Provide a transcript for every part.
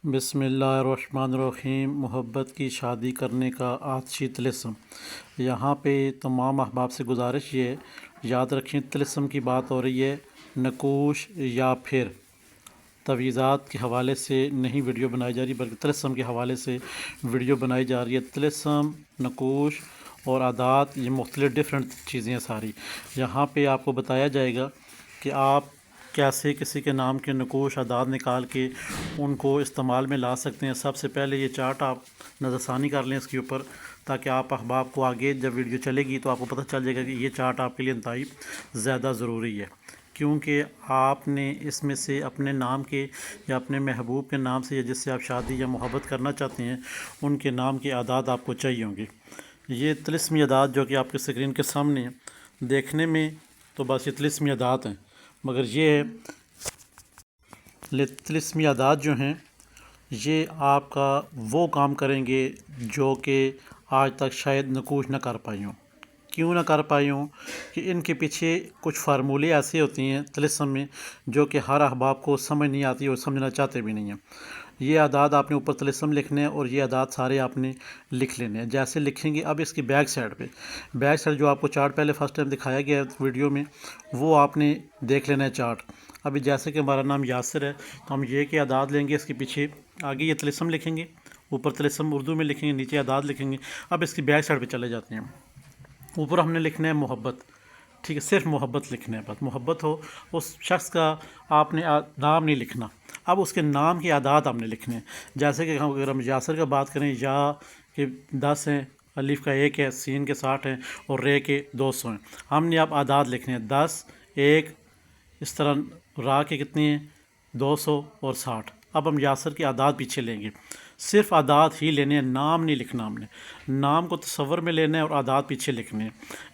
بسم اللہ الرحمن الرحیم۔ محبت کی شادی کرنے کا آتشی طلسم۔ یہاں پہ تمام احباب سے گزارش یہ ہے، یاد رکھیں طلسم کی بات ہو رہی ہے، نقوش یا پھر تویزات کے حوالے سے نہیں ویڈیو بنائی جا رہی، بلکہ طلسم کے حوالے سے ویڈیو بنائی جا رہی ہے۔ طلسم، نقوش اور عادات یہ مختلف ڈیفرنٹ چیزیں ہیں ساری۔ یہاں پہ آپ کو بتایا جائے گا کہ آپ کیسے کسی کے نام کے نقوش عادات نکال کے ان کو استعمال میں لا سکتے ہیں۔ سب سے پہلے یہ چارٹ آپ نظر ثانی کر لیں اس کے اوپر، تاکہ آپ احباب کو آگے جب ویڈیو چلے گی تو آپ کو پتہ چل جائے گا کہ یہ چارٹ آپ کے لیے انتہائی زیادہ ضروری ہے، کیونکہ آپ نے اس میں سے اپنے نام کے یا اپنے محبوب کے نام سے یا جس سے آپ شادی یا محبت کرنا چاہتے ہیں ان کے نام کے عادات آپ کو چاہیے ہوں گے۔ یہ طلسمی عادات جو کہ آپ کے اسکرین کے سامنے ہیں، دیکھنے میں تو بس یہ طلسمی عادات ہیں، مگر یہ طلسمی عادات جو ہیں یہ آپ کا وہ کام کریں گے جو کہ آج تک شاید نقوش نہ کر پائی ہوں۔ کیوں نہ کر پائی ہوں؟ کہ ان کے پیچھے کچھ فارمولے ایسے ہوتی ہیں طلسم میں جو کہ ہر احباب کو سمجھ نہیں آتی اور سمجھنا چاہتے بھی نہیں ہیں۔ یہ عادات آپ نے اوپر طلسم لکھنے ہیں اور یہ عادات سارے آپ نے لکھ لینے ہیں۔ جیسے لکھیں گے اب اس کی بیک سائڈ جو آپ کو چارٹ پہلے فرسٹ ٹائم دکھایا گیا ہے ویڈیو میں، وہ آپ نے دیکھ لینا ہے چارٹ۔ ابھی جیسے کہ ہمارا نام یاسر ہے تو ہم یہ کہ عادات لیں گے، اس کے پیچھے آگے یہ طلسم لکھیں گے، اوپر طلسم اردو میں لکھیں گے، نیچے عادات لکھیں گے۔ اب اس کی بیک سائڈ پہ چلے جاتے ہیں۔ اوپر ہم نے لکھنا ہے محبت، ٹھیک ہے، صرف محبت لکھنا ہے، بس محبت ہو اس شخص کا، آپ نے نام نہیں لکھنا۔ اب اس کے نام کی عادات آپ نے لکھنے ہیں، جیسے کہ اگر ہم یاسر کا بات کریں، یا کہ 10 ہیں، الف کا 1 ہے، سین کے 60 ہیں اور رے کے 200 ہیں۔ ہم نے اب عادات لکھنے ہیں 10، 1، اس طرح را کے کتنے ہیں 200 اور 60۔ اب ہم یاسر کی عادات پیچھے لیں گے، صرف عادات ہی لینے ہیں، نام نہیں لکھنا۔ ہم نے نام کو تصور میں لینا ہے اور عادات پیچھے لکھنے ہیں۔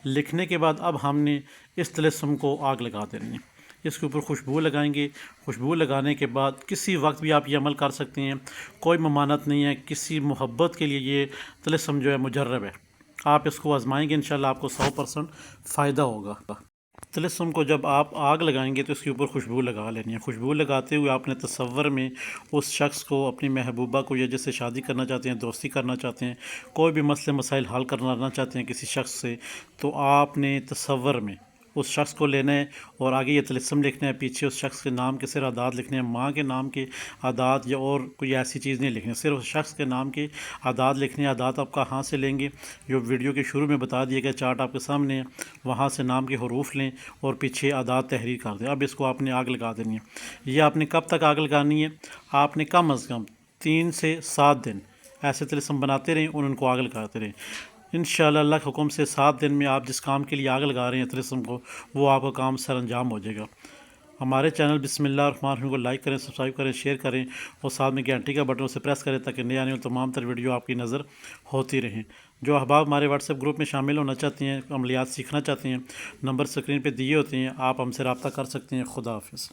لکھنے کے بعد اب ہم نے اس طلسم کو آگ لگا دینی ہے، اس کے اوپر خوشبو لگائیں گے۔ خوشبو لگانے کے بعد کسی وقت بھی آپ یہ عمل کر سکتے ہیں، کوئی ممانعت نہیں ہے، کسی محبت کے لیے یہ طلسم جو ہے مجرب ہے۔ آپ اس کو آزمائیں گے، انشاءاللہ آپ کو 100% فائدہ ہوگا۔ طلسم کو جب آپ آگ لگائیں گے تو اس کے اوپر خوشبو لگا لینی ہے۔ خوشبو لگاتے ہوئے آپ نے تصور میں اس شخص کو، اپنی محبوبہ کو، یا جس سے شادی کرنا چاہتے ہیں، دوستی کرنا چاہتے ہیں، کوئی بھی مسئلے مسائل حل کرنا چاہتے ہیں کسی شخص سے، تو آپ نے تصور میں اس شخص کو لینا ہے اور آگے یہ طلسم لکھنا ہے، پیچھے اس شخص کے نام کے صرف عادات لکھنے ہیں، ماں کے نام کے عادات یا اور کوئی ایسی چیز نہیں لکھنی، صرف اس شخص کے نام کے عادات لکھنے ہیں۔ عادات آپ کہاں سے لیں گے؟ جو ویڈیو کے شروع میں بتا دیا گیا چارٹ آپ کے سامنے ہے، وہاں سے نام کے حروف لیں اور پیچھے عادات تحریر کر دیں۔ اب اس کو آپ نے آگ لگا دینی ہے۔ یہ آپ نے کب تک آگ لگانی ہے؟ آپ نے کم از کم 3 سے 7 دن ایسے طلسم بناتے رہیں اور ان کو آگ لگاتے رہیں۔ انشاءاللہ اللہ کے حکم سے 7 دن میں آپ جس کام کے لیے آگ لگا رہے ہیں طلسم کو، وہ آپ کا کام سر انجام ہو جائے گا۔ ہمارے چینل بسم اللہ الرحمن الرحیم کو لائک کریں، سبسکرائب کریں، شیئر کریں اور ساتھ میں گھنٹی کا بٹن اسے پریس کریں تاکہ نئے آنے والے تمام تر ویڈیو آپ کی نظر ہوتی رہیں۔ جو احباب ہمارے واٹس ایپ گروپ میں شامل ہونا چاہتے ہیں، عملیات سیکھنا چاہتے ہیں، نمبر اسکرین پہ دیے ہوتے ہیں، آپ ہم سے رابطہ کر سکتے ہیں۔ خدا حافظ۔